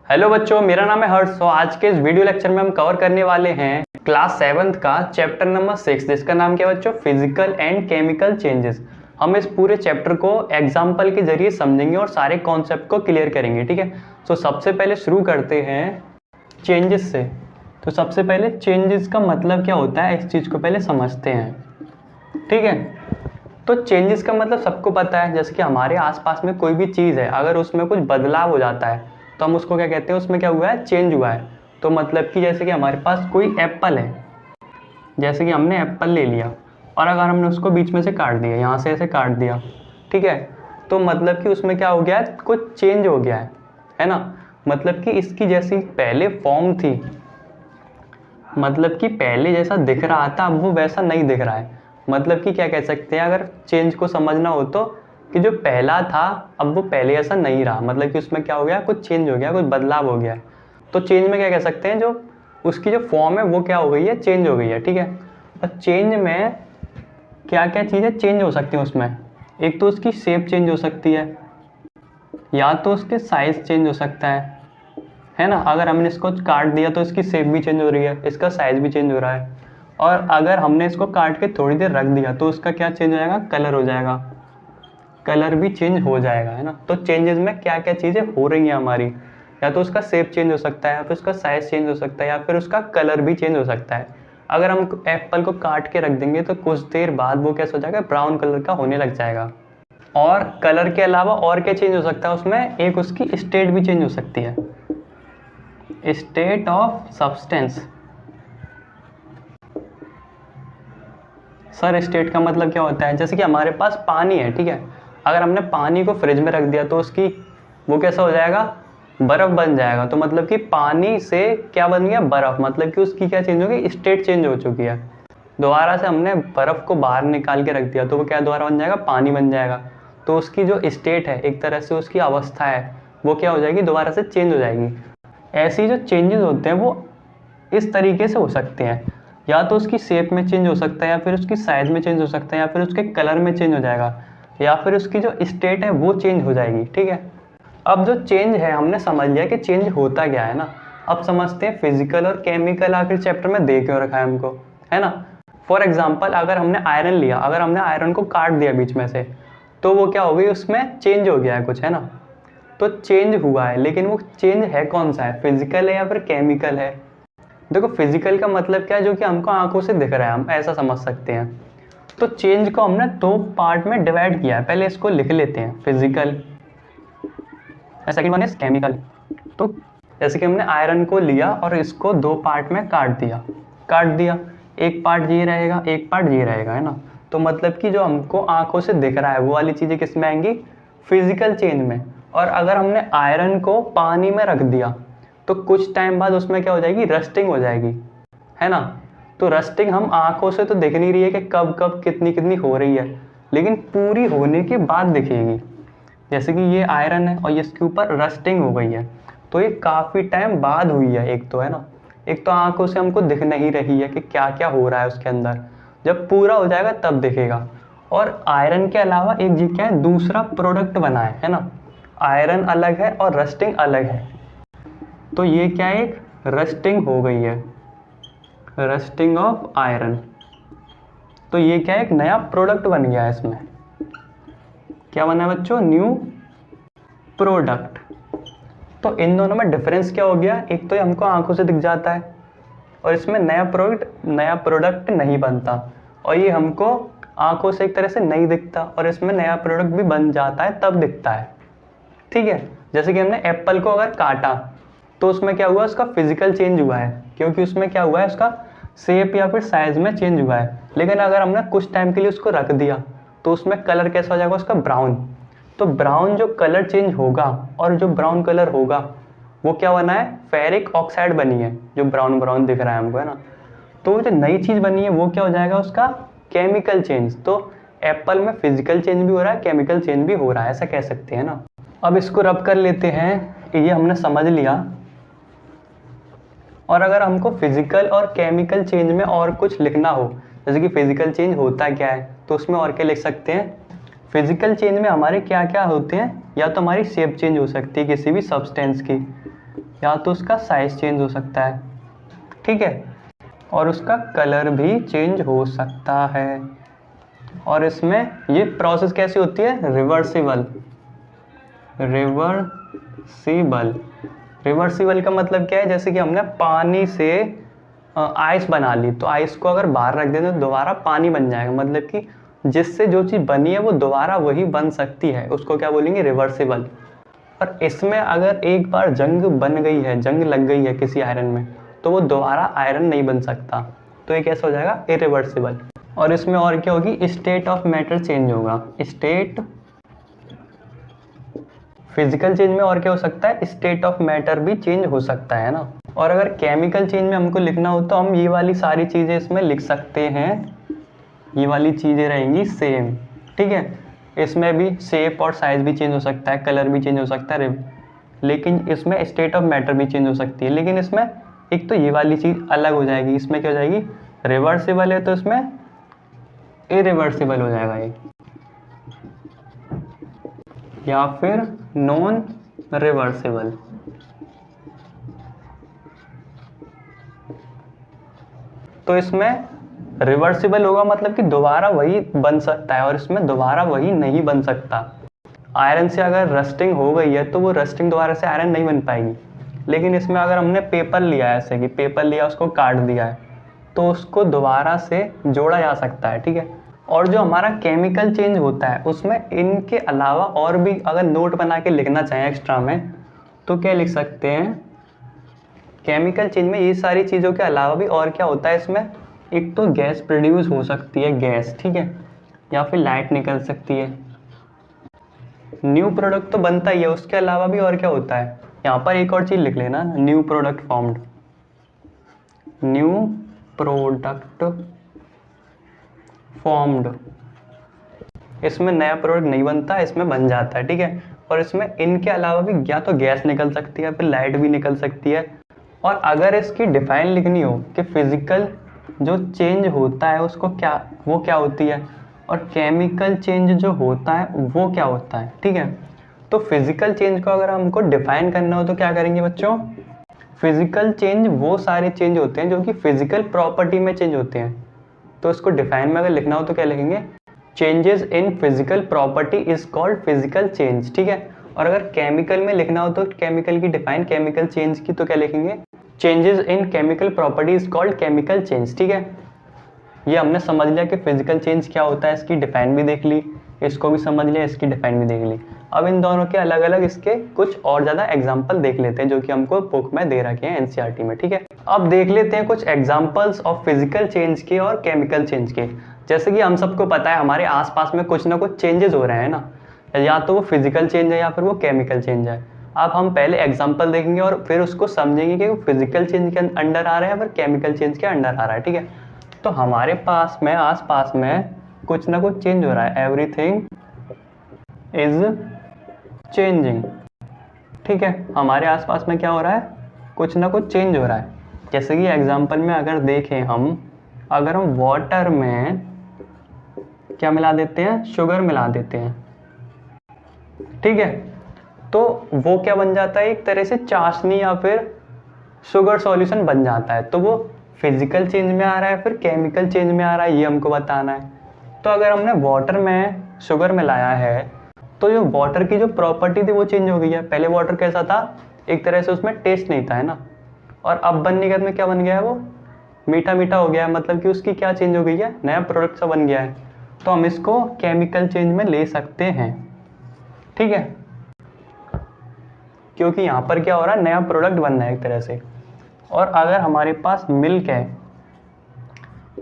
Hello बच्चों, मेरा नाम है हर्ष। आज के इस वीडियो लेक्चर में हम कवर करने वाले हैं क्लास 7th का चैप्टर नंबर 6, जिसका नाम क्या है बच्चों? Physical and chemical changes. हम इस पूरे चैप्टर को एग्जाम्पल के जरिए समझेंगे और सारे कॉन्सेप्ट को क्लियर करेंगे, ठीक है। तो सबसे पहले शुरू करते हैं चेंजेस से। तो सबसे पहले चेंजेस का मतलब क्या होता है, इस चीज़ को पहले समझते हैं, ठीक है। तो चेंजेस का मतलब सबको पता है, जैसे कि हमारे आसपास में कोई भी चीज़ है, अगर उसमें कुछ बदलाव हो जाता है तो हम उसको क्या कहते हैं? उसमें क्या हुआ है? चेंज हुआ है। तो मतलब कि जैसे कि हमारे पास कोई एप्पल है, जैसे कि हमने एप्पल ले लिया और अगर हमने उसको बीच में से काट दिया, यहाँ से ऐसे काट दिया, ठीक है, तो मतलब कि उसमें क्या हो गया है? कुछ चेंज हो गया है ना। मतलब कि इसकी जैसी पहले फॉर्म थी, मतलब कि पहले जैसा दिख रहा था अब वो वैसा नहीं दिख रहा है। मतलब कि क्या कह सकते हैं अगर चेंज को समझना हो तो, कि जो पहला था अब वो पहले ऐसा नहीं रहा। मतलब कि उसमें क्या हो गया? कुछ चेंज हो गया, कुछ बदलाव हो गया है। तो चेंज में क्या कह सकते हैं, जो उसकी जो फॉर्म है वो क्या हो गई है? चेंज हो गई है, ठीक है। और चेंज में क्या क्या चीज़ें चेंज हो सकती हैं उसमें? एक तो उसकी शेप चेंज हो सकती है, या तो उसके साइज चेंज हो सकता है ना। अगर हमने इसको काट दिया तो इसकी शेप भी चेंज हो रही है, इसका साइज भी चेंज हो रहा है। और अगर हमने इसको काट के थोड़ी देर रख दिया तो उसका क्या चेंज हो जाएगा? कलर हो जाएगा, कलर भी चेंज हो जाएगा, है ना। तो चेंजेस में क्या क्या चीज़ें हो रही हैं हमारी, या तो उसका शेप चेंज हो सकता है, या फिर उसका साइज चेंज हो सकता है, या फिर उसका कलर भी चेंज हो सकता है। अगर हम एप्पल को काट के रख देंगे तो कुछ देर बाद वो कैसा हो जाएगा? ब्राउन कलर का होने लग जाएगा। और कलर के अलावा और क्या चेंज हो सकता है उसमें? एक उसकी स्टेट भी चेंज हो सकती है, state of substance. Sir state का मतलब क्या होता है? जैसे कि हमारे पास पानी है, ठीक है, अगर हमने पानी को फ्रिज में रख दिया तो उसकी वो कैसा हो जाएगा? बर्फ़ बन जाएगा। तो मतलब कि पानी से क्या बन गया? बर्फ़। मतलब कि उसकी क्या चेंज होगी? स्टेट चेंज हो चुकी है। दोबारा से हमने बर्फ़ को बाहर निकाल के रख दिया तो वो क्या दोबारा बन जाएगा? पानी बन जाएगा। तो उसकी जो स्टेट है, एक तरह से उसकी अवस्था है, वो क्या हो जाएगी? दोबारा से चेंज हो जाएगी। ऐसी जो चेंजेस होते हैं वो इस तरीके से हो सकते हैं, या तो उसकी शेप में चेंज हो सकता है, या फिर उसकी साइज में चेंज हो सकता है, या फिर उसके कलर में चेंज हो जाएगा, या फिर उसकी जो स्टेट है वो चेंज हो जाएगी, ठीक है। अब जो चेंज है हमने समझ लिया कि चेंज होता क्या है ना। अब समझते हैं फिजिकल और केमिकल आखिर चैप्टर में दे क्यों रखा है हमको, है ना। फॉर एग्जाम्पल अगर हमने आयरन लिया, अगर हमने आयरन को काट दिया बीच में से, तो वो क्या हो गई? उसमें चेंज हो गया है कुछ, है ना। तो चेंज हुआ है, लेकिन वो चेंज है कौन सा है? फिजिकल है या फिर केमिकल है? देखो फिजिकल का मतलब क्या है? जो कि हमको आंखों से दिख रहा है, हम ऐसा समझ सकते हैं। तो चेंज को हमने दो पार्ट में डिवाइड किया है, पहले इसको लिख लेते हैं, physical, second one is chemical. तो जैसे कि हमने आयरन को लिया और इसको दो पार्ट में काट दिया, एक पार्ट ये रहेगा, एक पार्ट ये रहेगा, है ना। तो मतलब कि जो हमको आंखों से दिख रहा है वो वाली चीज़ें किस में आएंगी? फिजिकल चेंज में। और अगर हमने आयरन को पानी में रख दिया तो कुछ टाइम बाद उसमें क्या हो जाएगी? रस्टिंग हो जाएगी, है ना। तो रस्टिंग हम आंखों से तो दिख नहीं रही है कि कब कब कितनी कितनी हो रही है, लेकिन पूरी होने के बाद दिखेगी। जैसे कि ये आयरन है और इसके ऊपर रस्टिंग हो गई है, तो ये काफ़ी टाइम बाद हुई है, एक तो, है ना। एक तो आंखों से हमको दिख नहीं रही है कि क्या क्या हो रहा है उसके अंदर, जब पूरा हो जाएगा तब दिखेगा। और आयरन के अलावा एक जी क्या है? दूसरा प्रोडक्ट बना है ना। आयरन अलग है और रस्टिंग अलग है। तो ये क्या है? एक रस्टिंग हो गई है, रस्टिंग ऑफ आयरन। तो ये क्या है? एक नया प्रोडक्ट बन गया है इसमें। क्या बना है बच्चों? New product. तो इन दोनों में डिफरेंस क्या हो गया? एक तो ये हमको आंखों से दिख जाता है और इसमें नया प्रोडक्ट नहीं बनता, और ये हमको आंखों से एक तरह से नहीं दिखता और इसमें नया प्रोडक्ट भी बन जाता है तब दिखता है, ठीक है। जैसे कि हमने एप्पल को अगर काटा तो उसमें क्या हुआ? उसका फिजिकल चेंज हुआ है, क्योंकि उसमें क्या हुआ है? उसका शेप या फिर साइज में चेंज हुआ है। लेकिन अगर हमने कुछ टाइम के लिए उसको रख दिया तो उसमें कलर कैसा हो जाएगा? उसका ब्राउन। तो ब्राउन जो कलर चेंज होगा, और जो ब्राउन कलर होगा वो क्या बना है? फेरिक ऑक्साइड बनी है, जो ब्राउन ब्राउन दिख रहा है हमको, है ना। तो वो जो नई चीज़ बनी है वो क्या हो जाएगा? उसका केमिकल चेंज। तो एप्पल में फिजिकल चेंज भी हो रहा है, केमिकल चेंज भी हो रहा है, ऐसा कह सकते हैं ना। अब इसको रब कर लेते हैं, ये हमने समझ लिया। और अगर हमको फिजिकल और केमिकल चेंज में और कुछ लिखना हो, जैसे कि फिजिकल चेंज होता क्या है, तो उसमें और क्या लिख सकते हैं? फिजिकल चेंज में हमारे क्या क्या होते हैं? या तो हमारी शेप चेंज हो सकती है किसी भी सब्सटेंस की, या तो उसका साइज चेंज हो सकता है, ठीक है, और उसका कलर भी चेंज हो सकता है। और इसमें ये प्रोसेस कैसी होती है? रिवर्सिबल। रिवर्सिबल, रिवर्सिबल का मतलब क्या है? जैसे कि हमने पानी से आइस बना ली, तो आइस को अगर बाहर रख दें तो दोबारा पानी बन जाएगा, मतलब कि जिससे जो चीज़ बनी है वो दोबारा वही बन सकती है, उसको क्या बोलेंगे? रिवर्सिबल। और इसमें अगर एक बार जंग बन गई है, जंग लग गई है किसी आयरन में, तो वो दोबारा आयरन नहीं बन सकता, तो ये कैसा हो जाएगा? इरिवर्सिबल। और इसमें और क्या होगी? स्टेट ऑफ मैटर चेंज होगा। स्टेट, फिजिकल चेंज में और क्या हो सकता है? स्टेट ऑफ मैटर भी चेंज हो सकता है ना। और अगर केमिकल चेंज में हमको लिखना हो तो हम ये वाली सारी चीज़ें इसमें लिख सकते हैं, ये वाली चीज़ें रहेंगी सेम, ठीक है। इसमें भी शेप और साइज भी चेंज हो सकता है, कलर भी चेंज हो सकता है, लेकिन इसमें स्टेट ऑफ मैटर भी चेंज हो सकती है। लेकिन इसमें एक तो ये वाली चीज़ अलग हो जाएगी, इसमें क्या हो जाएगी? रिवर्सिबल है तो इसमें इरिवर्सिबल हो जाएगा ये, या फिर नॉन रिवर्सिबल। तो इसमें रिवर्सिबल होगा मतलब कि दोबारा वही बन सकता है, और इसमें दोबारा वही नहीं बन सकता। आयरन से अगर रस्टिंग हो गई है तो वो रस्टिंग दोबारा से आयरन नहीं बन पाएगी। लेकिन इसमें अगर हमने पेपर लिया है, ऐसे कि पेपर लिया, उसको काट दिया है, तो उसको दोबारा से जोड़ा जा सकता है, ठीक है। और जो हमारा केमिकल चेंज होता है उसमें इनके अलावा और भी अगर नोट बना के लिखना चाहें एक्स्ट्रा में, तो क्या लिख सकते हैं? केमिकल चेंज में ये सारी चीज़ों के अलावा भी और क्या होता है इसमें? एक तो गैस प्रोड्यूस हो सकती है, गैस, ठीक है, या फिर लाइट निकल सकती है। न्यू प्रोडक्ट तो बनता ही है, उसके अलावा भी और क्या होता है? यहाँ पर एक और चीज़ लिख लेना, new product formed. New product formed, इसमें नया प्रोडक्ट नहीं बनता, इसमें बन जाता है, ठीक है। और इसमें इनके अलावा भी या तो गैस निकल सकती है, फिर लाइट भी निकल सकती है। और अगर इसकी डिफाइन लिखनी हो कि फिजिकल जो चेंज होता है उसको क्या, वो क्या होती है, और केमिकल चेंज जो होता है वो क्या होता है, ठीक है। तो फिजिकल चेंज को अगर हमको डिफाइन करना हो तो क्या करेंगे बच्चों? फिजिकल चेंज वो सारे चेंज होते हैं जो कि फिजिकल प्रॉपर्टी में चेंज होते हैं। तो इसको डिफाइन में अगर लिखना हो तो क्या लिखेंगे? Changes in physical property is called physical change, ठीक है। और अगर केमिकल में लिखना हो तो केमिकल की डिफाइन केमिकल चेंज की तो क्या लिखेंगे? Changes in chemical property is called chemical change, ठीक है। ये हमने समझ लिया कि फिजिकल चेंज क्या होता है, इसकी डिफाइन भी देख ली, इसको भी समझ लिया, इसकी डिफाइन भी देख ली। अब इन दोनों के अलग अलग इसके कुछ और ज़्यादा एग्जाम्पल देख लेते हैं जो कि हमको बुक में दे रखे हैं एनसीईआरटी में, ठीक है। अब देख लेते हैं कुछ एग्जाम्पल्स ऑफ फिजिकल चेंज के और केमिकल चेंज के। जैसे कि हम सबको पता है हमारे आसपास में कुछ ना कुछ चेंजेस हो रहे हैं ना, या तो वो फिजिकल चेंज है या फिर वो केमिकल चेंज है। अब हम पहले एग्जाम्पल देखेंगे और फिर उसको समझेंगे कि वो फिजिकल चेंज के अंडर आ रहा है या फिर केमिकल चेंज के अंडर आ रहा है, ठीक है। तो हमारे पास में आसपास में कुछ ना कुछ चेंज हो रहा है, एवरीथिंग इज चेंजिंग, ठीक है। हमारे आसपास में क्या हो रहा है? कुछ ना कुछ चेंज हो रहा है। जैसे कि एग्जांपल में अगर देखें अगर हम वाटर में क्या मिला देते हैं? शुगर मिला देते हैं, ठीक है, तो वो क्या बन जाता है? एक तरह से चाशनी या फिर शुगर सॉल्यूशन बन जाता है। तो वो फिजिकल चेंज में आ रहा है फिर केमिकल चेंज में आ रहा है, ये हमको बताना है। तो अगर हमने वाटर में शुगर मिलाया है तो जो वाटर की जो प्रॉपर्टी थी वो चेंज हो गई है। पहले वाटर कैसा था? एक तरह से उसमें टेस्ट नहीं था, है ना, और अब बनने के बाद में क्या बन गया है? वो मीठा मीठा हो गया है, मतलब कि उसकी क्या चेंज हो गई है? नया प्रोडक्ट सा बन गया है। तो हम इसको केमिकल चेंज में ले सकते हैं, ठीक है, क्योंकि यहाँ पर क्या हो रहा है? नया प्रोडक्ट बन रहा है एक तरह से। और अगर हमारे पास मिल्क है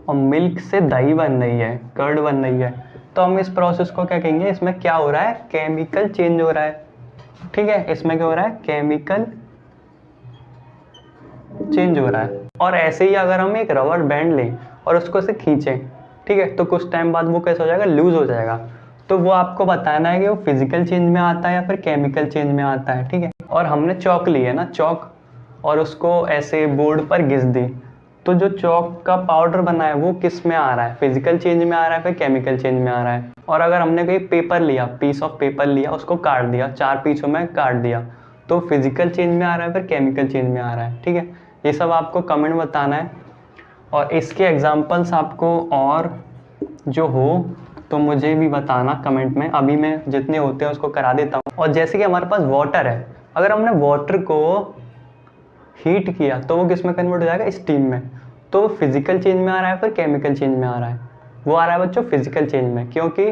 और मिल्क से दही बन रही है, कर्ड बन रही है, तो हम इस प्रोसेस को क्या कहेंगे? इसमें क्या हो रहा है? केमिकल चेंज हो रहा है, ठीक है। इसमें क्या हो रहा है? केमिकल चेंज हो रहा है। और ऐसे ही अगर हम एक रबर बैंड लें और उसको से खींचें, ठीक है, तो कुछ टाइम बाद वो कैसा हो जाएगा? लूज हो जाएगा। तो वो आपको बताना है कि वो फिजिकल चेंज में आता है या फिर केमिकल चेंज में आता है, ठीक है। और हमने चौक ली है ना, चौक, और उसको ऐसे बोर्ड पर घिस दी, तो जो चौक का पाउडर बना है वो किस में आ रहा है? फिजिकल चेंज में आ रहा है फिर केमिकल चेंज में आ रहा है। और अगर हमने कोई पेपर लिया, पीस ऑफ पेपर लिया, उसको काट दिया, 4 पीसों में काट दिया, तो फिजिकल चेंज में आ रहा है फिर केमिकल चेंज में आ रहा है, ठीक है। ये सब आपको कमेंट में बताना है, और इसके एग्जांपल्स आपको और जो हो तो मुझे भी बताना कमेंट में। अभी मैं जितने होते हैं उसको करा देता हूँ। और जैसे कि हमारे पास वाटर है, अगर हमने वाटर को हीट किया तो वो किस में कन्वर्ट हो जाएगा, स्टीम में। तो वो फिजिकल चेंज में आ रहा है फिर केमिकल चेंज में आ रहा है, वो आ रहा है बच्चों फिजिकल चेंज में, क्योंकि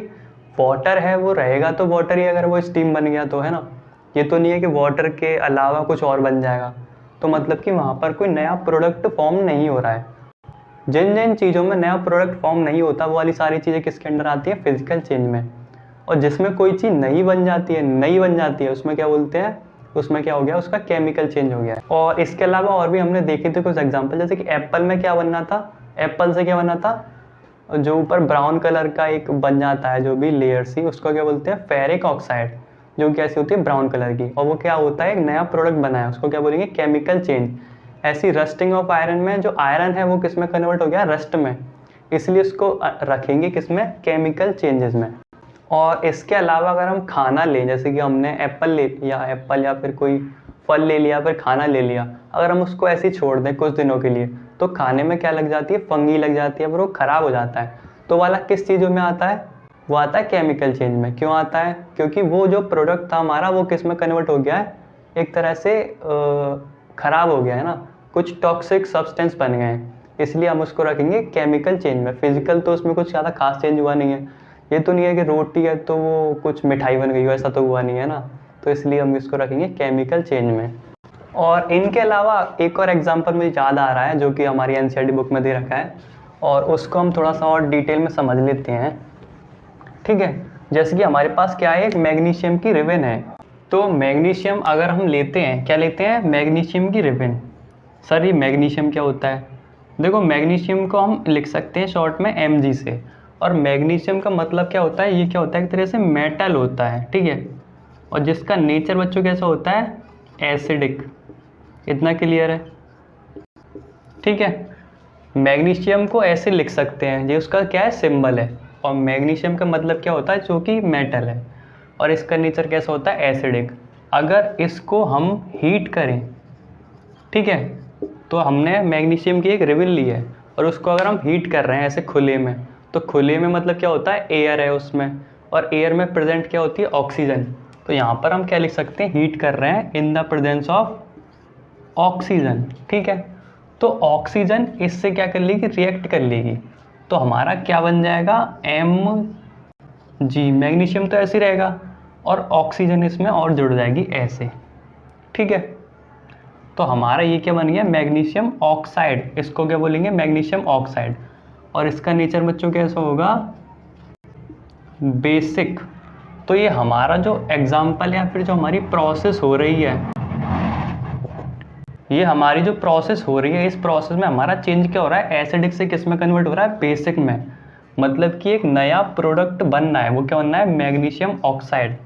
वाटर है वो रहेगा तो वाटर ही, अगर वो स्टीम बन गया तो, है ना। ये तो नहीं है कि वाटर के अलावा कुछ और बन जाएगा, तो मतलब कि वहाँ पर कोई नया प्रोडक्ट फॉर्म नहीं हो रहा है। जिन जिन चीज़ों में नया प्रोडक्ट फॉर्म नहीं होता वो वाली सारी चीज़ें किसके अंडर आती है, फिजिकल चेंज में। और जिसमें कोई चीज़ नई बन जाती है उसमें क्या बोलते हैं, उसमें क्या हो गया, उसका केमिकल चेंज हो गया है। और इसके अलावा और भी हमने देखे थे कुछ एग्जांपल, जैसे कि एप्पल में क्या बनना था, एप्पल से क्या बना था, जो ऊपर ब्राउन कलर का एक बन जाता है जो भी लेयर सी, उसको क्या बोलते हैं, फेरिक ऑक्साइड, जो कैसी होती है ब्राउन कलर की, और वो क्या होता है एक नया प्रोडक्ट बना है, उसको क्या बोलेंगे, केमिकल चेंज। ऐसी रस्टिंग ऑफ आयरन में जो आयरन है वो किस में कन्वर्ट हो गया, रस्ट में, इसलिए उसको रखेंगे किसमें, केमिकल चेंजेस में। और इसके अलावा अगर हम खाना लें, जैसे कि हमने एप्पल या फिर कोई फल ले लिया, फिर खाना ले लिया, अगर हम उसको ऐसे ही छोड़ दें कुछ दिनों के लिए तो खाने में क्या लग जाती है, फंगी लग जाती है, फिर वो ख़राब हो जाता है। तो वाला किस चीज़ों में आता है, वो आता है केमिकल चेंज में। क्यों आता है, क्योंकि वो जो प्रोडक्ट था हमारा वो किस में कन्वर्ट हो गया है, एक तरह से ख़राब हो गया है ना, कुछ टॉक्सिक सब्सटेंस बन गए हैं, इसलिए हम उसको रखेंगे केमिकल चेंज में। फिजिकल तो उसमें कुछ ज़्यादा खास चेंज हुआ नहीं है, ये तो नहीं है कि रोटी है तो वो कुछ मिठाई बन गई हो, ऐसा तो हुआ नहीं है ना, तो इसलिए हम इसको रखेंगे केमिकल चेंज में। और इनके अलावा एक और एग्जांपल मुझे याद आ रहा है जो कि हमारी एनसीईआरटी बुक में दे रखा है, और उसको हम थोड़ा सा और डिटेल में समझ लेते हैं, ठीक है। जैसे कि हमारे पास क्या है, एक मैग्नीशियम की रिबन है, तो मैग्नीशियम अगर हम लेते हैं, क्या लेते हैं, मैग्नीशियम की रिबन। सर ये मैग्नीशियम क्या होता है, देखो मैग्नीशियम को हम लिख सकते हैं शॉर्ट में Mg से, और मैग्नीशियम का मतलब क्या होता है, ये क्या होता है, एक तरह से मेटल होता है, ठीक है, और जिसका नेचर बच्चों कैसा होता है, एसिडिक। इतना क्लियर है, ठीक है। मैग्नीशियम को ऐसे लिख सकते हैं, ये उसका क्या है, सिंबल है, और मैग्नीशियम का मतलब क्या होता है, जो कि मेटल है, और इसका नेचर कैसा होता है, एसिडिक। अगर इसको हम हीट करें, ठीक है, तो हमने मैग्नीशियम की एक रिबन ली है, और उसको अगर हम हीट कर रहे हैं ऐसे खुले में, तो खुले में मतलब क्या होता है, एयर है उसमें, और एयर में प्रेजेंट क्या होती है, ऑक्सीजन। तो यहाँ पर हम क्या लिख सकते हैं, हीट कर रहे हैं in the presence of oxygen, ठीक है। तो ऑक्सीजन इससे क्या कर लेगी, रिएक्ट कर लेगी, तो हमारा क्या बन जाएगा, Mg। मैग्नीशियम तो ऐसे ही रहेगा, और ऑक्सीजन इसमें और जुड़ जाएगी ऐसे, ठीक है। तो हमारा ये क्या बन गया, मैग्नीशियम ऑक्साइड, इसको क्या बोलेंगे, मैग्नीशियम ऑक्साइड। और इसका नेचर बच्चों कैसा होगा, बेसिक। तो ये हमारा जो एग्जाम्पल या फिर जो हमारी प्रोसेस हो रही है, ये हमारी जो प्रोसेस हो रही है, इस प्रोसेस में हमारा चेंज क्या हो रहा है, एसिडिक से किस में कन्वर्ट हो रहा है, बेसिक में। मतलब कि एक नया प्रोडक्ट बनना है, वो क्या बनना है, मैग्नीशियम ऑक्साइड,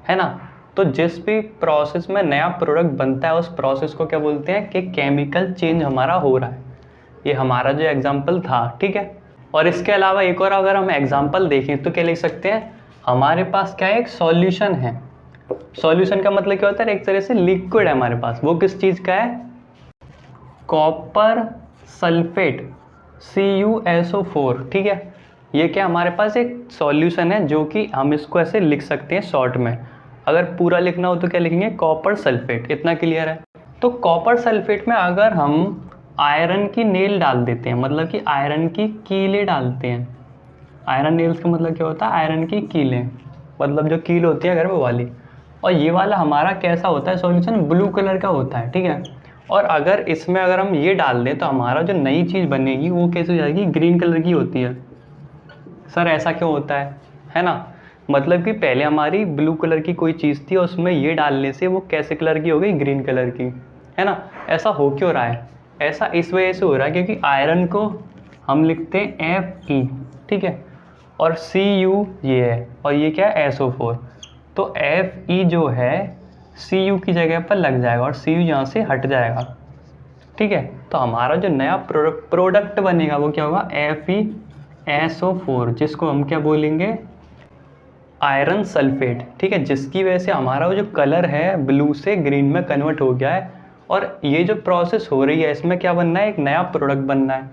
है ना। तो जिस भी प्रोसेस में नया प्रोडक्ट बनता है उस प्रोसेस को क्या बोलते हैं, कि केमिकल चेंज हमारा हो रहा है। ये हमारा जो एग्जाम्पल था, ठीक है। और इसके अलावा एक और अगर हम एग्जाम्पल देखें तो क्या लिख सकते हैं, हमारे पास क्या है, एक सॉल्यूशन है। सॉल्यूशन का मतलब क्या होता है, एक तरह से लिक्विड है हमारे पास, वो किस चीज़ का है, कॉपर सल्फेट, CuSO4, ठीक है। ये क्या हमारे पास एक सॉल्यूशन है, जो कि हम इसको ऐसे लिख सकते हैं शॉर्ट में। अगर पूरा लिखना हो तो क्या लिखेंगे, कॉपर सल्फेट। इतना क्लियर है। तो कॉपर सल्फेट में अगर हम आयरन की नेल डाल देते हैं, मतलब कि आयरन की कीलें डालते हैं, आयरन नेल्स का मतलब क्या होता है, आयरन की कीलें, मतलब जो कील होती है घर में वाली। और ये वाला हमारा कैसा होता है सॉल्यूशन, ब्लू कलर का होता है, ठीक है। और अगर इसमें अगर हम ये डाल दें तो हमारा जो नई चीज़ बनेगी वो कैसे हो जाएगी, ग्रीन कलर की होती है। सर ऐसा क्यों होता है ना। मतलब कि पहले हमारी ब्लू कलर की कोई चीज़ थी और उसमें ये डालने से वो कैसे कलर की हो गई, ग्रीन कलर की, है ना। ऐसा हो क्यों रहा है, ऐसा इस वजह से हो रहा है क्योंकि आयरन को हम लिखते हैं Fe, ठीक है, और Cu ये है, और ये क्या है, SO4। तो Fe जो है Cu की जगह पर लग जाएगा और Cu यहाँ से हट जाएगा, ठीक है। तो हमारा जो नया प्रोडक्ट बनेगा वो क्या होगा, FeSO4, जिसको हम क्या बोलेंगे, आयरन सल्फेट, ठीक है, जिसकी वजह से हमारा वो जो कलर है ब्लू से ग्रीन में कन्वर्ट हो गया है। और ये जो प्रोसेस हो रही है इसमें क्या बनना है, एक नया प्रोडक्ट बनना है।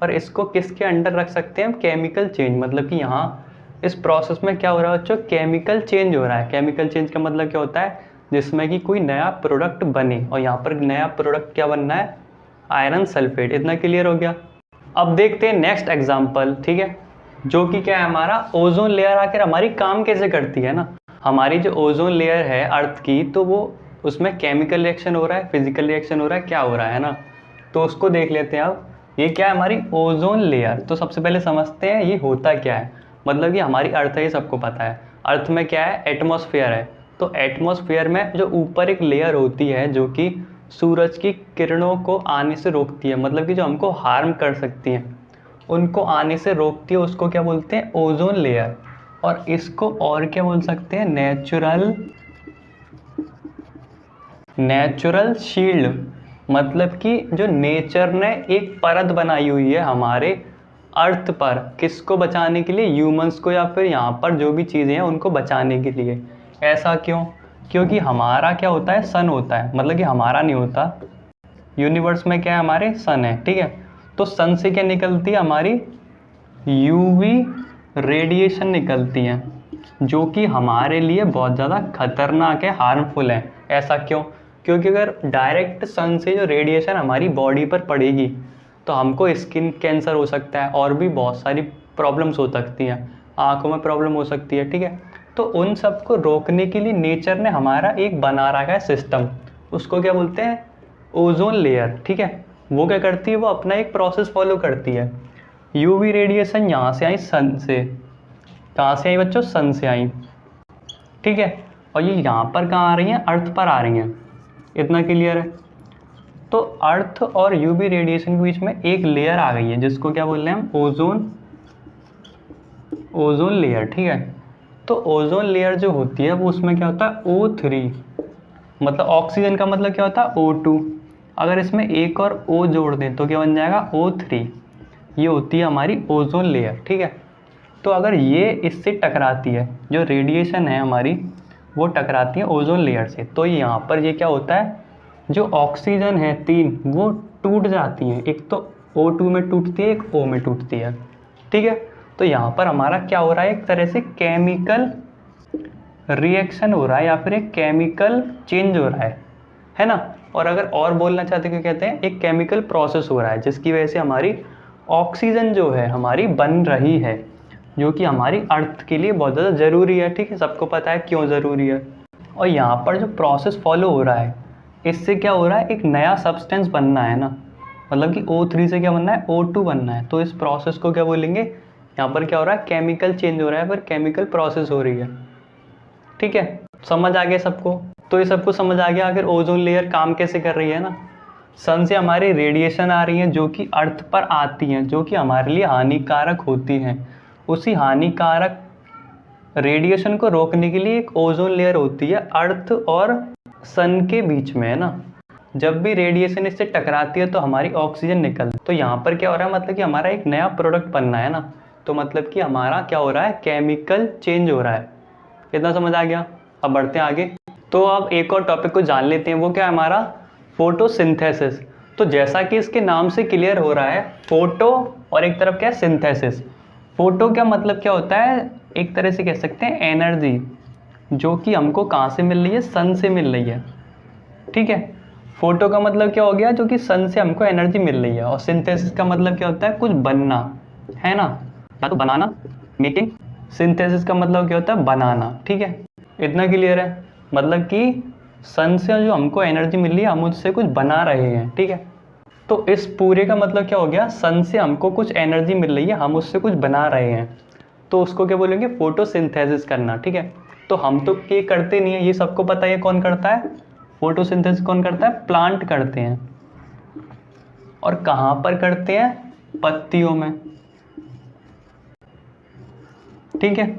और इसको किसके अंडर रख सकते हैं हम, केमिकल चेंज। मतलब कि यहाँ इस प्रोसेस में क्या हो रहा है बच्चों, केमिकल चेंज हो रहा है। केमिकल चेंज का मतलब क्या होता है, जिसमें कि कोई नया प्रोडक्ट बने, और यहाँ पर नया प्रोडक्ट क्या बनना है, आयरन सल्फेट। इतना क्लियर हो गया। अब देखते हैं नेक्स्ट एग्जाम्पल, ठीक है, जो कि क्या है हमारा ओजोन लेयर आखिर हमारी काम कैसे करती है ना। हमारी जो ओजोन लेयर है अर्थ की, तो वो उसमें केमिकल रिएक्शन हो रहा है, फिजिकल रिएक्शन हो रहा है, क्या हो रहा है ना, तो उसको देख लेते हैं। अब ये क्या है हमारी ओजोन लेयर। तो सबसे पहले समझते हैं ये होता क्या है। मतलब कि हमारी अर्थ है, ये सबको पता है। अर्थ में क्या है, एटमॉस्फेयर है। तो एटमॉस्फेयर में जो ऊपर एक लेयर होती है जो कि सूरज की किरणों को आने से रोकती है, मतलब कि जो हमको हार्म कर सकती हैं उनको आने से रोकती है, उसको क्या बोलते हैं, ओजोन लेयर। और इसको और क्या बोल सकते हैं, नेचुरल शील्ड। मतलब कि जो नेचर ने एक परत बनाई हुई है हमारे अर्थ पर, किसको बचाने के लिए, ह्यूमंस को, या फिर यहाँ पर जो भी चीज़ें हैं उनको बचाने के लिए। ऐसा क्यों, क्योंकि हमारा क्या होता है, सन होता है। मतलब कि हमारा नहीं होता, यूनिवर्स में क्या है, हमारे सन है, ठीक है। तो सन से क्या निकलती है, हमारी यूवी रेडिएशन निकलती है, जो कि हमारे लिए बहुत ज़्यादा खतरनाक है, हार्मफुल है। ऐसा क्यों, क्योंकि अगर डायरेक्ट सन से जो रेडिएशन हमारी बॉडी पर पड़ेगी तो हमको स्किन कैंसर हो सकता है, और भी बहुत सारी प्रॉब्लम्स हो सकती हैं, आँखों में प्रॉब्लम हो सकती है, ठीक है। तो उन सब को रोकने के लिए नेचर ने हमारा एक बना रखा है सिस्टम, उसको क्या बोलते हैं, ओजोन लेयर, ठीक है। वो क्या करती है, वो अपना एक प्रोसेस फॉलो करती है। यूवी रेडिएशन यहाँ से आई सन से, कहाँ से आई बच्चों, सन से आई, ठीक है। और ये यहाँ पर कहाँ आ रही हैं, अर्थ पर आ रही हैं। इतना क्लियर है। तो अर्थ और यूवी रेडिएशन के बीच में एक लेयर आ गई है जिसको क्या बोल रहे हैं हम, ओजोन लेयर, ठीक है। तो ओजोन लेयर जो होती है वो उसमें क्या होता है, O3, मतलब ऑक्सीजन का मतलब क्या होता है, O2। अगर इसमें एक और O जोड़ दें तो क्या बन जाएगा, O3। ये होती है हमारी ओजोन लेयर, ठीक है। तो अगर ये इससे टकराती है, जो रेडिएशन है हमारी वो टकराती है ओजोन लेयर से, तो यहाँ पर ये क्या होता है, जो ऑक्सीजन है 3 वो टूट जाती हैं। एक तो O2 में टूटती है, एक O में टूटती है, ठीक है। तो यहाँ पर हमारा क्या हो रहा है, एक तरह से केमिकल रिएक्शन हो रहा है, या फिर एक केमिकल चेंज हो रहा है ना। और अगर और बोलना चाहते हैं, क्या कहते हैं, एक केमिकल प्रोसेस हो रहा है जिसकी वजह से हमारी ऑक्सीजन जो है हमारी बन रही है, जो कि हमारी अर्थ के लिए बहुत ज़्यादा ज़रूरी है, ठीक है। सबको पता है क्यों ज़रूरी है। और यहाँ पर जो प्रोसेस फॉलो हो रहा है, इससे क्या हो रहा है, एक नया सब्सटेंस बनना है ना। मतलब कि O3 से क्या बनना है, O2 बनना है। तो इस प्रोसेस को क्या बोलेंगे, यहाँ पर क्या हो रहा है, केमिकल चेंज हो रहा है, पर केमिकल प्रोसेस हो रही है, ठीक है। समझ आ गया सबको। तो ये सबको समझ आ गया आखिर ओजोन लेयर काम कैसे कर रही है ना। सन से हमारी रेडिएशन आ रही है जो कि अर्थ पर आती हैं, जो कि हमारे लिए हानिकारक होती हैं। उसी हानिकारक रेडिएशन को रोकने के लिए एक ओजोन लेयर होती है अर्थ और सन के बीच में, है ना। जब भी रेडिएशन इससे टकराती है तो हमारी ऑक्सीजन निकलती है। तो यहाँ पर क्या हो रहा है, मतलब कि हमारा एक नया प्रोडक्ट बनना है ना। तो मतलब कि हमारा क्या हो रहा है, केमिकल चेंज हो रहा है। इतना समझ आ गया। अब बढ़ते हैं आगे। तो अब एक और टॉपिक को जान लेते हैं, वो क्या है हमारा, फोटोसिंथेसिस। तो जैसा कि इसके नाम से क्लियर हो रहा है, फोटो और एक तरफ क्या है, सिंथेसिस। फोटो क्या मतलब क्या होता है, एक तरह से कह सकते हैं एनर्जी, जो कि हमको कहाँ से मिल रही है, सन से मिल रही है, ठीक है। फोटो का मतलब क्या हो गया, जो कि सन से हमको एनर्जी मिल रही है। और सिंथेसिस का मतलब क्या होता है, कुछ बनना, है ना, या तो बनाना, मेकिंग। सिंथेसिस का मतलब क्या होता है, बनाना, ठीक है। इतना क्लियर है। मतलब कि सन से जो हमको एनर्जी मिल रही है, हम उससे कुछ बना रहे हैं, ठीक है। तो इस पूरे का मतलब क्या हो गया, सन से हमको कुछ एनर्जी मिल रही है, हम उससे कुछ बना रहे हैं, तो उसको क्या बोलेंगे, फोटोसिंथेसिस करना, ठीक है। तो हम तो ये करते नहीं है, ये सबको पता है, कौन करता है, फोटोसिंथेसिस कौन करता है, प्लांट करते हैं। और कहाँ पर करते हैं, पत्तियों में, ठीक है।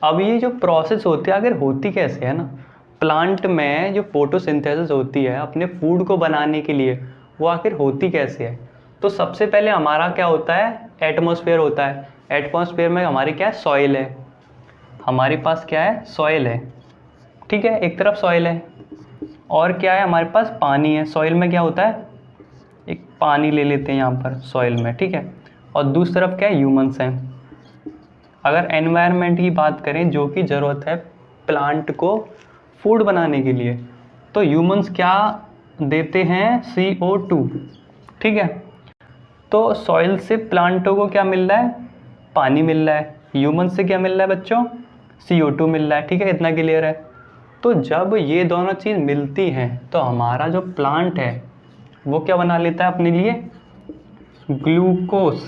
अब ये जो प्रोसेस होती है, अगर होती कैसे है ना, प्लांट में जो फोटोसिंथेसिस होती है अपने फूड को बनाने के लिए, वो आखिर होती कैसे है। तो सबसे पहले हमारा क्या होता है, एटमॉस्फेयर होता है। एटमॉस्फेयर में हमारी क्या है, सॉइल है। हमारे पास क्या है, सॉइल है, ठीक है, एक तरफ सॉइल है और क्या है हमारे पास, पानी है। सॉइल में क्या होता है, एक पानी ले लेते हैं यहाँ पर सॉइल में, ठीक है, और दूसरी तरफ क्या है, ह्यूमंस हैं। अगर एनवायरनमेंट की बात करें जो कि ज़रूरत है प्लांट को फूड बनाने के लिए, तो ह्यूमंस क्या देते हैं, CO2, ठीक है। तो सॉइल से प्लांटों को क्या मिल रहा है, पानी मिल रहा है। ह्यूमंस से क्या मिल रहा है बच्चों, CO2 मिल रहा है, ठीक है, इतना क्लियर है। तो जब ये दोनों चीज़ मिलती हैं तो हमारा जो प्लांट है वो क्या बना लेता है अपने लिए, ग्लूकोज,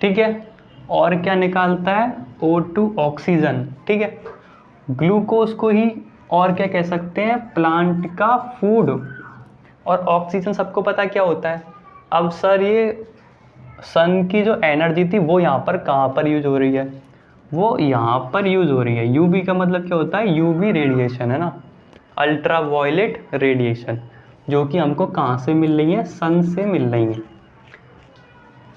ठीक है, और क्या निकालता है, O2 ऑक्सीजन, ठीक है। ग्लूकोज को ही और क्या कह सकते हैं, प्लांट का फूड। और ऑक्सीजन सबको पता क्या होता है। अब सर ये सन की जो एनर्जी थी वो यहाँ पर कहाँ पर यूज हो रही है, वो यहाँ पर यूज हो रही है। यूवी का मतलब क्या होता है, यूवी रेडिएशन है ना, अल्ट्रा वायलेट रेडिएशन, जो कि हमको कहाँ से मिल रही है, सन से मिल रही है।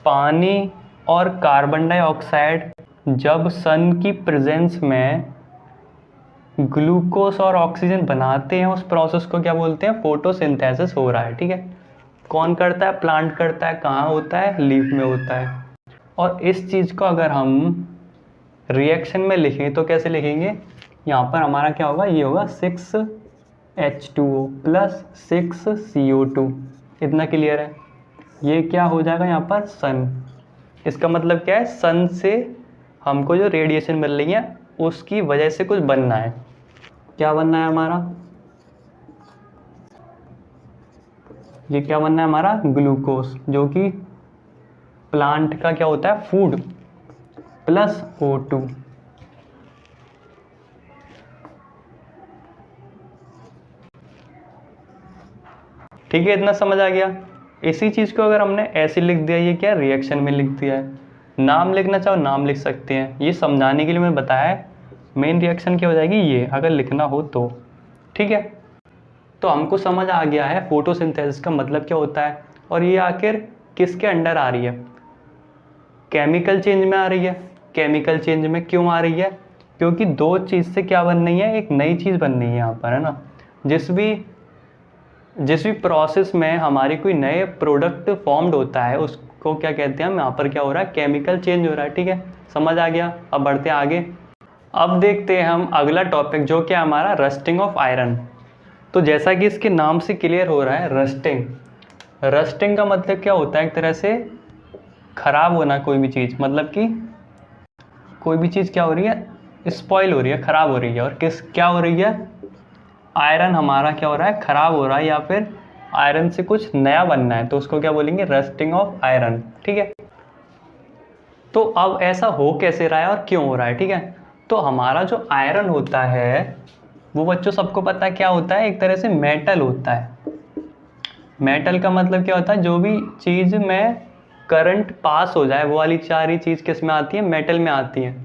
पानी और कार्बन डाइऑक्साइड जब सन की प्रेजेंस में ग्लूकोज और ऑक्सीजन बनाते हैं, उस प्रोसेस को क्या बोलते हैं, फोटोसिंथेसिस हो रहा है, ठीक है। कौन करता है, प्लांट करता है। कहाँ होता है, लीफ में होता है। और इस चीज़ को अगर हम रिएक्शन में लिखें तो कैसे लिखेंगे, यहाँ पर हमारा क्या होगा, ये होगा 6H2O प्लस 6CO2, इतना क्लियर है। ये क्या हो जाएगा यहाँ पर, सन। इसका मतलब क्या है, सन से हमको जो रेडिएशन मिल रही है उसकी वजह से कुछ बनना है। क्या बनना है हमारा, ये क्या बनना है हमारा, ग्लूकोज, जो कि प्लांट का क्या होता है, फूड, प्लस O2। ठीक है, इतना समझ आ गया। इसी चीज़ को अगर हमने ऐसे लिख दिया, ये क्या रिएक्शन में लिख दिया है, नाम लिखना चाहो नाम लिख सकते हैं, ये समझाने के लिए मैंने बताया है। मेन रिएक्शन क्या हो जाएगी ये, अगर लिखना हो तो, ठीक है। तो हमको समझ आ गया है फोटोसिंथेसिस का मतलब क्या होता है, और ये आखिर किसके अंडर आ रही है, केमिकल चेंज में आ रही है। केमिकल चेंज में क्यों आ रही है, क्योंकि दो चीज़ से क्या बन रही है, एक नई चीज़ बन रही है यहाँ पर, है ना। जिस भी प्रोसेस में हमारी कोई नए प्रोडक्ट फॉर्म्ड होता है उसको क्या कहते हैं हम, यहाँ पर क्या हो रहा है, केमिकल चेंज हो रहा है, ठीक है, समझ आ गया। अब बढ़ते हैं आगे। अब देखते हैं हम अगला टॉपिक जो कि हमारा रस्टिंग ऑफ आयरन। तो जैसा कि इसके नाम से क्लियर हो रहा है, रस्टिंग, रस्टिंग का मतलब क्या होता है, एक तरह से खराब होना कोई भी चीज़, मतलब कि कोई भी चीज़ क्या हो रही है, स्पॉइल हो रही है, खराब हो रही है। और क्या हो रही है, आयरन हमारा क्या हो रहा है, खराब हो रहा है, या फिर आयरन से कुछ नया बनना है, तो उसको क्या बोलेंगे, रस्टिंग ऑफ आयरन, ठीक है। तो अब ऐसा हो कैसे रहा है और क्यों हो रहा है, ठीक है। तो हमारा जो आयरन होता है वो बच्चों सबको पता है क्या होता है, एक तरह से मेटल होता है। मेटल का मतलब क्या होता है, जो भी चीज़ में करंट पास हो जाए वो वाली सारी चीज़ किस में आती है, मेटल में आती है।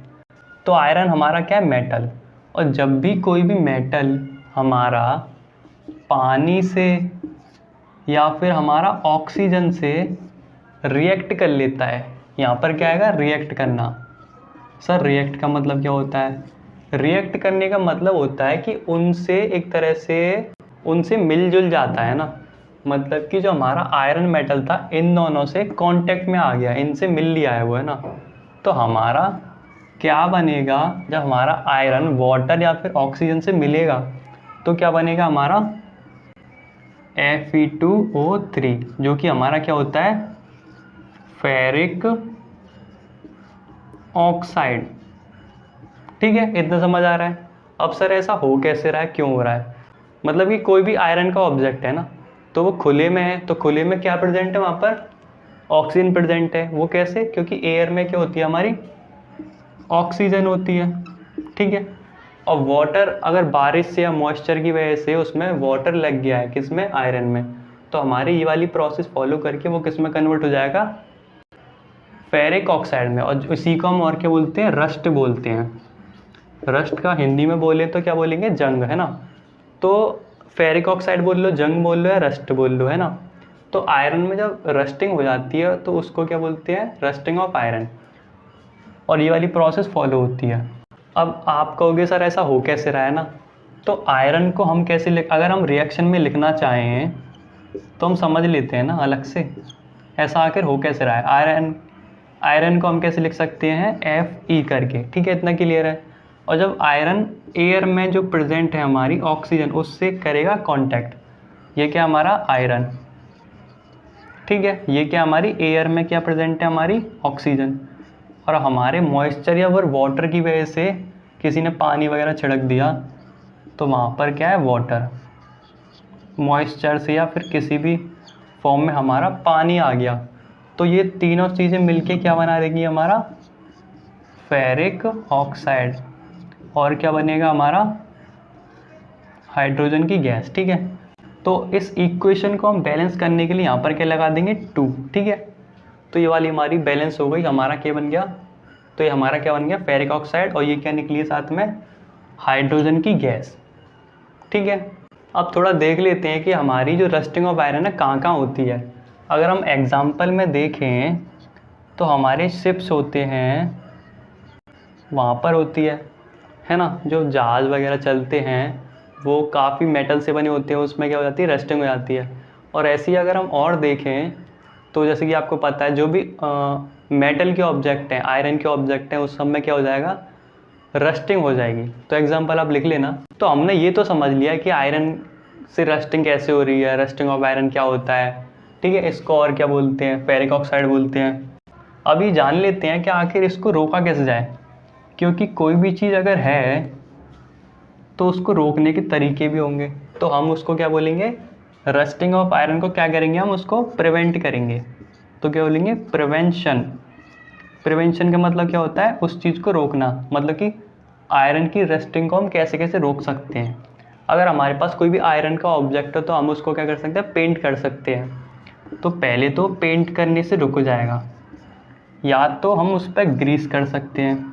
तो आयरन हमारा क्या है, मेटल। और जब भी कोई भी मेटल हमारा पानी से या फिर हमारा ऑक्सीजन से रिएक्ट कर लेता है, यहाँ पर क्या आएगा, रिएक्ट करना। सर रिएक्ट का मतलब क्या होता है, रिएक्ट करने का मतलब होता है कि उनसे एक तरह से उनसे मिलजुल जाता है ना, मतलब कि जो हमारा आयरन मेटल था इन दोनों से कांटेक्ट में आ गया, इनसे मिल लिया है वो, है ना। तो हमारा क्या बनेगा, जब हमारा आयरन वाटर या फिर ऑक्सीजन से मिलेगा तो क्या बनेगा हमारा, Fe2O3, जो कि हमारा क्या होता है, फेरिक ऑक्साइड, ठीक है, इतना समझ आ रहा है। अब सर ऐसा हो कैसे रहा है, क्यों हो रहा है, मतलब कि कोई भी आयरन का ऑब्जेक्ट है ना, तो वो खुले में है, तो खुले में क्या प्रेजेंट है, वहाँ पर ऑक्सीजन प्रेजेंट है। वो कैसे, क्योंकि एयर में क्या होती है हमारी, ऑक्सीजन होती है, ठीक है। और वाटर, अगर बारिश से या मॉइस्चर की वजह से उसमें वाटर लग गया है किसमें, आयरन में, तो हमारी ये वाली प्रोसेस फॉलो करके वो किस में कन्वर्ट हो जाएगा, फेरिक ऑक्साइड में। और इसी को हम और क्या बोलते हैं, रस्ट बोलते हैं। रस्ट का हिंदी में बोले तो क्या बोलेंगे, जंग, है ना। तो फेरिक ऑक्साइड बोल लो, जंग बोल लो, या रस्ट बोल लो, है ना। तो आयरन में जब रस्टिंग हो जाती है तो उसको क्या बोलते हैं, रस्टिंग ऑफ आयरन। और ये वाली प्रोसेस फॉलो होती है। अब आप कहोगे सर ऐसा हो कैसे रहा है ना, तो आयरन को हम कैसे अगर हम रिएक्शन में लिखना चाहें तो हम समझ लेते हैं ना अलग से, ऐसा आखिर हो कैसे रहा है। आयरन को हम कैसे लिख सकते हैं, Fe करके, ठीक है, इतना क्लियर है। और जब आयरन एयर में जो प्रेजेंट है हमारी ऑक्सीजन उससे करेगा कांटेक्ट, ये क्या हमारा आयरन, ठीक है, ये क्या हमारी एयर में क्या प्रेजेंट है हमारी ऑक्सीजन, और हमारे मॉइस्चर या फिर वाटर की वजह से किसी ने पानी वगैरह छिड़क दिया तो वहाँ पर क्या है वाटर, मॉइस्चर से या फिर किसी भी फॉर्म में हमारा पानी आ गया, तो ये तीनों चीज़ें मिलके क्या बना देंगी हमारा फेरिक ऑक्साइड, और क्या बनेगा हमारा हाइड्रोजन की गैस, ठीक है। तो इस इक्वेशन को हम बैलेंस करने के लिए यहाँ पर क्या लगा देंगे 2, ठीक है। तो ये वाली हमारी बैलेंस हो गई, हमारा क्या बन गया, तो ये हमारा क्या बन गया फेरिक ऑक्साइड, और ये क्या निकली है साथ में हाइड्रोजन की गैस, ठीक है। अब थोड़ा देख लेते हैं कि हमारी जो रस्टिंग ऑफ आयरन है कहाँ कहाँ होती है। अगर हम एग्जाम्पल में देखें तो हमारे शिप्स होते हैं वहाँ पर होती है ना, जो जहाज़ वगैरह चलते हैं वो काफ़ी मेटल से बने होते हैं, उसमें क्या हो जाती है रस्टिंग हो जाती है। और ऐसे ही अगर हम और देखें तो जैसे कि आपको पता है जो भी मेटल के ऑब्जेक्ट हैं, आयरन के ऑब्जेक्ट हैं, उस सब में क्या हो जाएगा रस्टिंग हो जाएगी। तो एग्जांपल आप लिख लेना। तो हमने ये तो समझ लिया कि आयरन से रस्टिंग कैसे हो रही है, रस्टिंग ऑफ आयरन क्या होता है, ठीक है, इसको और क्या बोलते हैं फेरिक ऑक्साइड बोलते हैं। अभी जान लेते हैं कि आखिर इसको रोका कैसे जाए, क्योंकि कोई भी चीज़ अगर है तो उसको रोकने के तरीके भी होंगे। तो हम उसको क्या बोलेंगे, रस्टिंग ऑफ आयरन को क्या करेंगे, हम उसको प्रिवेंट करेंगे। तो क्या बोलेंगे प्रिवेंशन। प्रिवेंशन का मतलब क्या होता है, उस चीज़ को रोकना, मतलब कि आयरन की रस्टिंग को हम कैसे कैसे रोक सकते हैं। अगर हमारे पास कोई भी आयरन का ऑब्जेक्ट हो तो हम उसको क्या कर सकते हैं, पेंट कर सकते हैं। तो पहले तो पेंट करने से रुक जाएगा, या तो हम उस पर ग्रीस कर सकते हैं।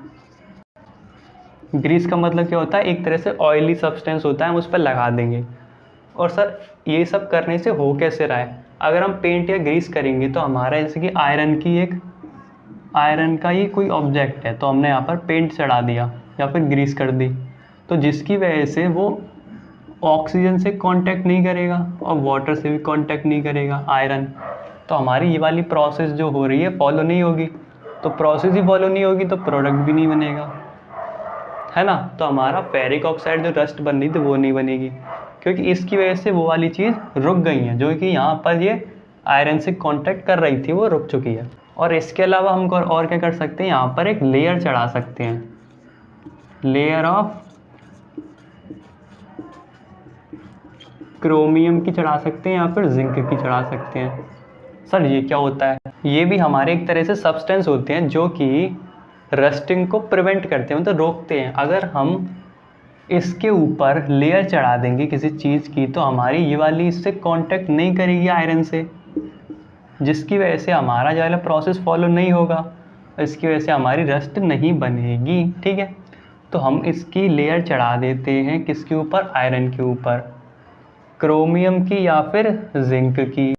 ग्रीस का मतलब क्या होता है, एक तरह से ऑयली सब्सटेंस होता है, हम उस पर लगा देंगे। और सर ये सब करने से हो कैसे रहा है, अगर हम पेंट या ग्रीस करेंगे तो हमारा जैसे कि आयरन का ही कोई ऑब्जेक्ट है तो हमने यहाँ पर पेंट चढ़ा दिया या फिर ग्रीस कर दी, तो जिसकी वजह से वो ऑक्सीजन से कांटेक्ट नहीं करेगा और वाटर से भी कांटेक्ट नहीं करेगा आयरन। तो हमारी ये वाली प्रोसेस जो हो रही है फॉलो नहीं होगी, तो प्रोसेस ही फॉलो नहीं होगी तो प्रोडक्ट भी नहीं बनेगा, है ना। तो हमारा फेरिक ऑक्साइड जो रस्ट बन रही थी वो नहीं बनेगी, क्योंकि इसकी वजह से वो वाली चीज़ रुक गई है, जो कि यहाँ पर ये आयरन से कांटेक्ट कर रही थी वो रुक चुकी है। और इसके अलावा हम और क्या कर सकते हैं, यहाँ पर एक लेयर चढ़ा सकते हैं, लेयर ऑफ क्रोमियम की चढ़ा सकते हैं या फिर जिंक की चढ़ा सकते हैं। सर ये क्या होता है, ये भी हमारे एक तरह से सब्सटेंस होते हैं जो कि रस्टिंग को प्रिवेंट करते हैं, मतलब रोकते हैं। अगर हम इसके ऊपर लेयर चढ़ा देंगे किसी चीज़ की तो हमारी ये वाली इससे कांटेक्ट नहीं करेगी आयरन से, जिसकी वजह से हमारा जो है प्रोसेस फॉलो नहीं होगा, इसकी वजह से हमारी रस्ट नहीं बनेगी, ठीक है। तो हम इसकी लेयर चढ़ा देते हैं किसके ऊपर, आयरन के ऊपर, क्रोमियम की या फिर जिंक की।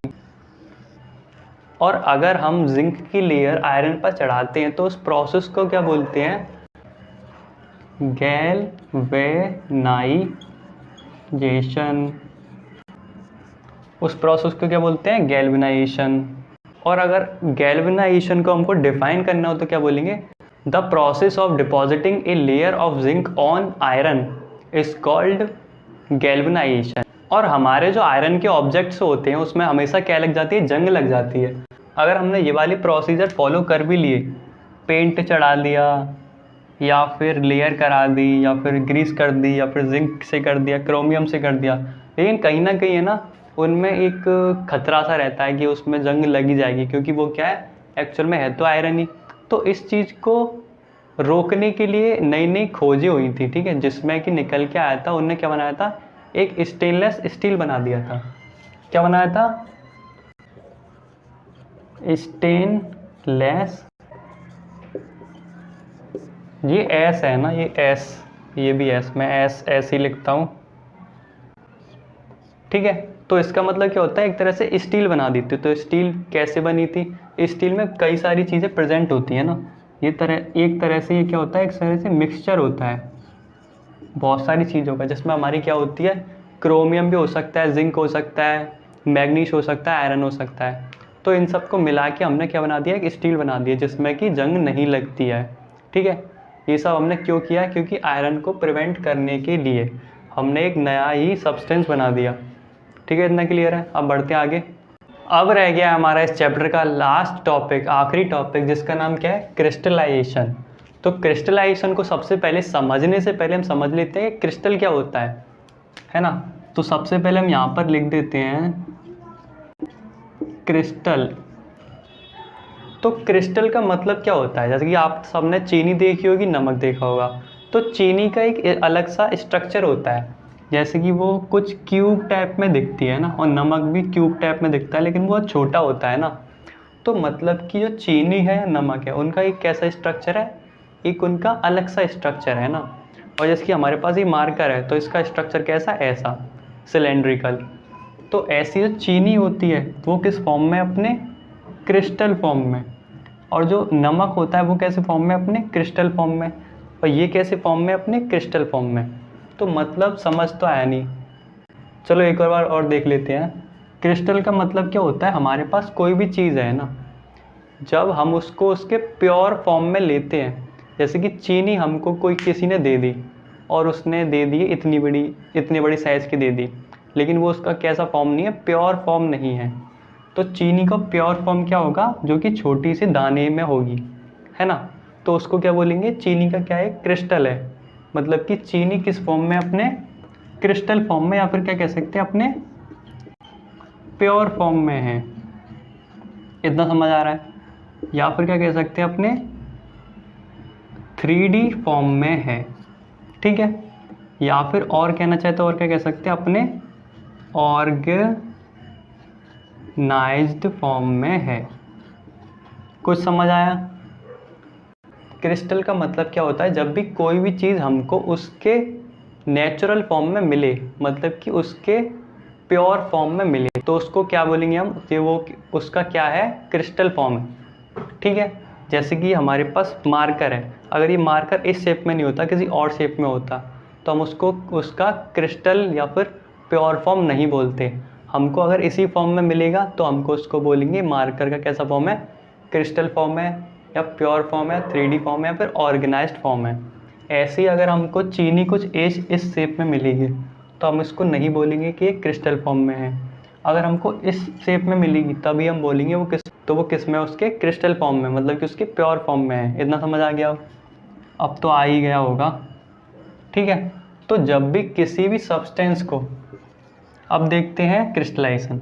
और अगर हम जिंक की लेयर आयरन पर चढ़ाते हैं तो उस प्रोसेस को क्या बोलते हैं, गैल्वेनाइजेशन। उस प्रोसेस को क्या बोलते हैं, गैल्वेनाइजेशन। और अगर गैल्वेनाइजेशन को हमको डिफाइन करना हो तो क्या बोलेंगे, the process of depositing a layer of zinc on iron is called galvanisation. और हमारे जो आयरन के ऑब्जेक्ट्स होते हैं उसमें हमेशा क्या लग जाती है, जंग लग जाती है। अगर हमने ये वाली प्रोसीजर फॉलो कर भी लिए, पेंट चढ़ा लिया या फिर लेयर करा दी या फिर ग्रीस कर दी या फिर जिंक से कर दिया, क्रोमियम से कर दिया, लेकिन कहीं ना कहीं है ना उनमें एक खतरा सा रहता है कि उसमें जंग लगी जाएगी, क्योंकि वो क्या है एक्चुअल में है तो आयरन ही। तो इस चीज़ को रोकने के लिए नई नई खोजें हुई थी, ठीक है, जिसमें कि निकल के आया था, उनने क्या बनाया था, एक स्टेनलेस स्टील बना दिया था। क्या बनाया था, स्टेनलेस, ये एस है ना, ये एस, ये भी एस, मैं एस ही लिखता हूँ, ठीक है। तो इसका मतलब क्या होता है, एक तरह से स्टील बना दी थी। तो स्टील कैसे बनी थी, स्टील में कई सारी चीज़ें प्रेजेंट होती हैं ना, एक तरह से ये क्या होता है, एक तरह से मिक्सचर होता है बहुत सारी चीज़ों का, जिसमें हमारी क्या होती है, क्रोमियम भी हो सकता है, जिंक हो सकता है, मैग्नीश हो सकता है, आयरन हो सकता है। तो इन सबको मिला के हमने क्या बना दिया, एक स्टील बना दिया जिसमें कि जंग नहीं लगती है। ठीक है, ये सब हमने क्यों किया, क्योंकि आयरन को प्रिवेंट करने के लिए हमने एक नया ही सब्सटेंस बना दिया। ठीक है, इतना क्लियर है। अब बढ़ते हैं आगे। अब रह गया हमारा इस चैप्टर का लास्ट टॉपिक, आखिरी टॉपिक, जिसका नाम क्या है, क्रिस्टलाइजेशन। तो क्रिस्टलाइजेशन को सबसे पहले समझने से पहले हम समझ लेते हैं कि क्रिस्टल क्या होता है ना। तो सबसे पहले हम यहाँ पर लिख देते हैं क्रिस्टल। तो क्रिस्टल का मतलब क्या होता है, जैसे कि आप सबने चीनी देखी होगी, नमक देखा होगा। तो चीनी का एक अलग सा स्ट्रक्चर होता है, जैसे कि वो कुछ क्यूब टाइप में दिखती है ना, और नमक भी क्यूब टाइप में दिखता है, लेकिन वो छोटा होता है ना। तो मतलब कि जो चीनी है या नमक है, उनका एक कैसा स्ट्रक्चर है, एक उनका अलग सा स्ट्रक्चर है ना। और जैसे कि हमारे पास ये मार्कर है, तो इसका स्ट्रक्चर कैसा, ऐसा सिलेंड्रिकल। तो ऐसी जो चीनी होती है वो किस फॉर्म में, अपने क्रिस्टल फॉर्म में। और जो नमक होता है वो कैसे फॉर्म में, अपने क्रिस्टल फॉर्म में। और ये कैसे फॉर्म में, अपने क्रिस्टल फॉर्म में। तो मतलब समझ तो आया नहीं। चलो एक बार और देख लेते हैं। क्रिस्टल का मतलब क्या होता है, हमारे पास कोई भी चीज़ है ना, जब हम उसको उसके प्योर फॉर्म में लेते हैं, जैसे कि चीनी हमको कोई किसी ने दे दी, और उसने दे दी इतनी बड़ी साइज़ की दे दी, लेकिन वो उसका कैसा फॉर्म नहीं है, प्योर फॉर्म नहीं है। तो चीनी का प्योर फॉर्म क्या होगा, जो कि छोटी सी दाने में होगी, है ना। तो उसको क्या बोलेंगे, चीनी का क्या है, क्रिस्टल है। मतलब कि चीनी किस फॉर्म में, अपने क्रिस्टल फॉर्म में, या फिर क्या कह सकते हैं, अपने प्योर फॉर्म में है। इतना समझ आ रहा है। या फिर क्या कह सकते हैं, अपने 3D फॉर्म में है। ठीक है, या फिर और कहना चाहे तो और क्या कह सकते हैं, अपने ऑर्गेनाइज्ड फॉर्म में है। कुछ समझ आया। क्रिस्टल का मतलब क्या होता है, जब भी कोई भी चीज़ हमको उसके नेचुरल फॉर्म में मिले, मतलब कि उसके प्योर फॉर्म में मिले, तो उसको क्या बोलेंगे हम, कि वो उसका क्या है, क्रिस्टल फॉर्म है। ठीक है, जैसे कि हमारे पास मार्कर है, अगर ये मार्कर इस शेप में नहीं होता, किसी और शेप में होता, तो हम उसको उसका क्रिस्टल या फिर प्योर फॉर्म नहीं बोलते। हमको अगर इसी फॉर्म में मिलेगा तो हमको उसको बोलेंगे मार्कर का कैसा फॉर्म है, क्रिस्टल फॉर्म है, या प्योर फॉर्म है, 3D फॉर्म है, या फिर ऑर्गेनाइज्ड फॉर्म है। ऐसे ही अगर हमको चीनी कुछ इस शेप में मिलेगी, तो हम इसको नहीं बोलेंगे कि ये क्रिस्टल फॉर्म में है। अगर हमको इस शेप में मिलेगी तभी हम बोलेंगे वो किस में, उसके क्रिस्टल फॉर्म में, मतलब कि उसके प्योर फॉर्म में है। इतना समझ आ गया, अब तो आ ही गया होगा। ठीक है, तो जब भी किसी भी सब्सटेंस को, अब देखते हैं क्रिस्टलाइजेशन।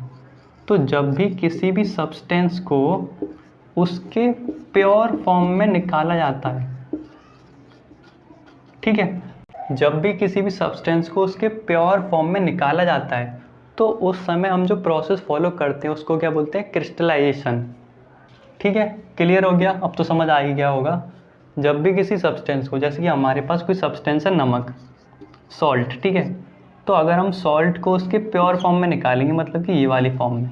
तो जब भी किसी भी सब्सटेंस को उसके प्योर फॉर्म में निकाला जाता है, ठीक है, जब भी किसी भी सब्सटेंस को उसके प्योर फॉर्म में निकाला जाता है, तो उस समय हम जो प्रोसेस फॉलो करते हैं उसको क्या बोलते हैं, क्रिस्टलाइजेशन। ठीक है, क्लियर हो गया, अब तो समझ आ ही गया होगा। जब भी किसी सब्सटेंस को, जैसे कि हमारे पास कोई सब्सटेंस है, नमक, सॉल्ट, ठीक है, तो अगर हम सॉल्ट को उसके प्योर फॉर्म में निकालेंगे, मतलब कि ये वाली फॉर्म में,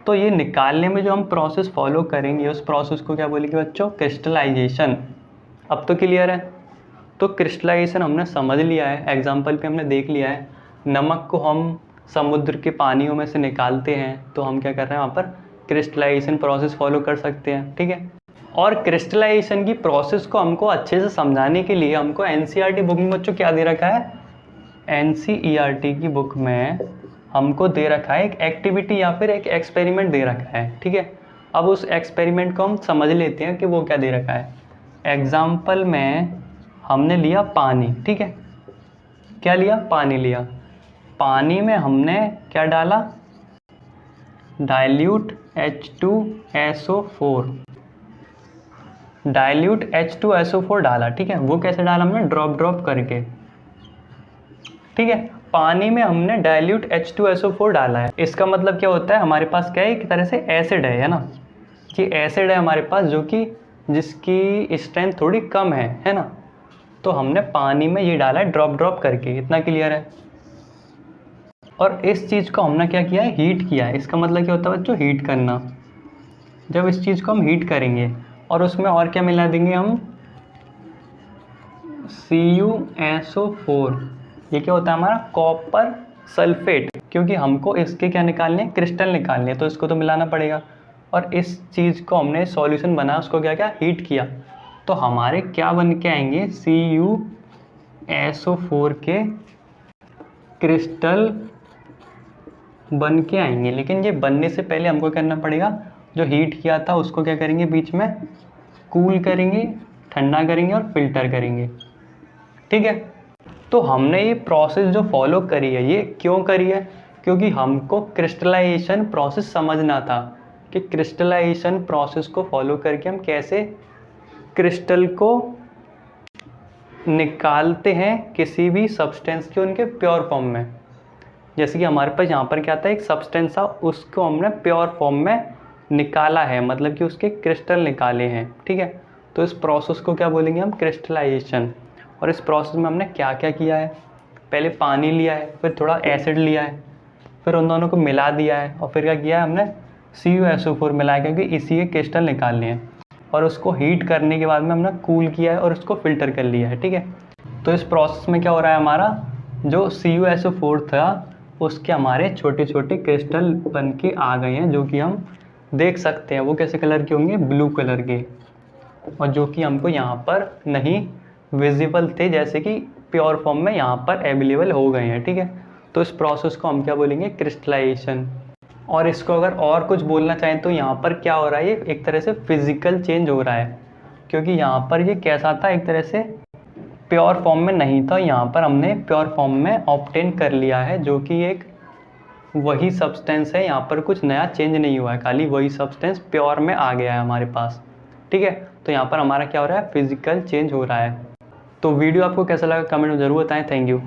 तो ये निकालने में जो हम प्रोसेस फॉलो करेंगे, उस प्रोसेस को क्या बोलेंगे बच्चों, क्रिस्टलाइजेशन। अब तो क्लियर है। तो क्रिस्टलाइजेशन हमने समझ लिया है, एग्जाम्पल पे हमने देख लिया है। नमक को हम समुद्र के पानियों में से निकालते हैं, तो हम क्या कर रहे हैं, वहाँ पर क्रिस्टलाइजेशन प्रोसेस फॉलो कर सकते हैं। ठीक है, और क्रिस्टलाइजेशन की प्रोसेस को हमको अच्छे से समझाने के लिए हमको एनसीईआरटी बुक में बच्चों क्या दे रखा है, एनसीईआरटी की बुक में हमको दे रखा है एक एक्टिविटी या फिर एक एक्सपेरिमेंट दे रखा है। ठीक है, अब उस एक्सपेरिमेंट को हम समझ लेते हैं कि वो क्या दे रखा है। एग्जाम्पल में हमने लिया पानी, ठीक है, क्या लिया, पानी लिया। पानी में हमने क्या डाला, डाइल्यूट H2SO4, डाइल्यूट H2SO4 डाला। ठीक है, वो कैसे डाला हमने, ड्रॉप करके। ठीक है, पानी में हमने डाइल्यूट H2SO4 डाला है। इसका मतलब क्या होता है, हमारे पास क्या है, एक तरह से एसिड है ना, कि एसिड है हमारे पास, जो कि जिसकी स्ट्रेंथ थोड़ी कम है ना। तो हमने पानी में ये डाला है ड्रॉप करके। इतना क्लियर है। और इस चीज़ को हमने क्या किया है, हीट किया है। इसका मतलब क्या होता है बच्चों, हीट करना। जब इस चीज़ को हम हीट करेंगे और उसमें और क्या मिला देंगे हम, CuSO4। ये क्या होता है हमारा, कॉपर सल्फेट, क्योंकि हमको इसके क्या निकालने हैं, क्रिस्टल निकालने हैं, तो इसको तो मिलाना पड़ेगा। और इस चीज़ को हमने सॉल्यूशन बनाया, उसको क्या क्या हीट किया, तो हमारे क्या बन के आएंगे, CuSO4 के क्रिस्टल बन के आएंगे। लेकिन ये बनने से पहले हमको करना पड़ेगा, जो हीट किया था उसको क्या करेंगे, बीच में कूल करेंगे, ठंडा करेंगे और फिल्टर करेंगे, ठीक है। तो हमने ये प्रोसेस जो फॉलो करी है, ये क्यों करी है, क्योंकि हमको क्रिस्टलाइजेशन प्रोसेस समझना था कि क्रिस्टलाइजेशन प्रोसेस को फॉलो करके हम कैसे क्रिस्टल को निकालते हैं किसी भी सब्सटेंस के उनके प्योर फॉर्म में। जैसे कि हमारे पास यहाँ पर क्या था, एक सब्सटेंस था, उसको हमने प्योर फॉर्म में निकाला है, मतलब कि उसके क्रिस्टल निकाले हैं, ठीक है। तो इस प्रोसेस को क्या बोलेंगे हम, क्रिस्टलाइजेशन। और इस प्रोसेस में हमने क्या क्या किया है, पहले पानी लिया है, फिर थोड़ा एसिड लिया है, फिर उन दोनों को मिला दिया है, और फिर क्या किया है हमने, CuSO4 मिलाया, क्योंकि इसी के क्रिस्टल निकालने हैं। और उसको हीट करने के बाद में हमने कूल किया है और उसको फिल्टर कर लिया है, ठीक है। तो इस प्रोसेस में क्या हो रहा है, हमारा जो CuSO4 था उसके हमारे छोटे छोटे क्रिस्टल बन के आ गए हैं, जो कि हम देख सकते हैं। वो कैसे कलर के होंगे, ब्लू कलर के, और जो कि हमको यहाँ पर नहीं विजिबल थे, जैसे कि प्योर फॉर्म में यहाँ पर अवेलेबल हो गए हैं, ठीक है। तो इस प्रोसेस को हम क्या बोलेंगे, क्रिस्टलाइजेशन। और इसको अगर और कुछ बोलना चाहें तो यहाँ पर क्या हो रहा है, ये एक तरह से फिजिकल चेंज हो रहा है, क्योंकि यहाँ पर ये कैसा था, एक तरह से प्योर फॉर्म में नहीं था, यहाँ पर हमने प्योर फॉर्म में ऑब्टेन कर लिया है, जो कि एक वही सब्सटेंस है, यहाँ पर कुछ नया चेंज नहीं हुआ है, खाली वही सब्सटेंस प्योर में आ गया है हमारे पास, ठीक है। तो यहाँ पर हमारा क्या हो रहा है, फिजिकल चेंज हो रहा है। तो वीडियो आपको कैसा लगा कमेंट में ज़रूर बताएं। Thank you.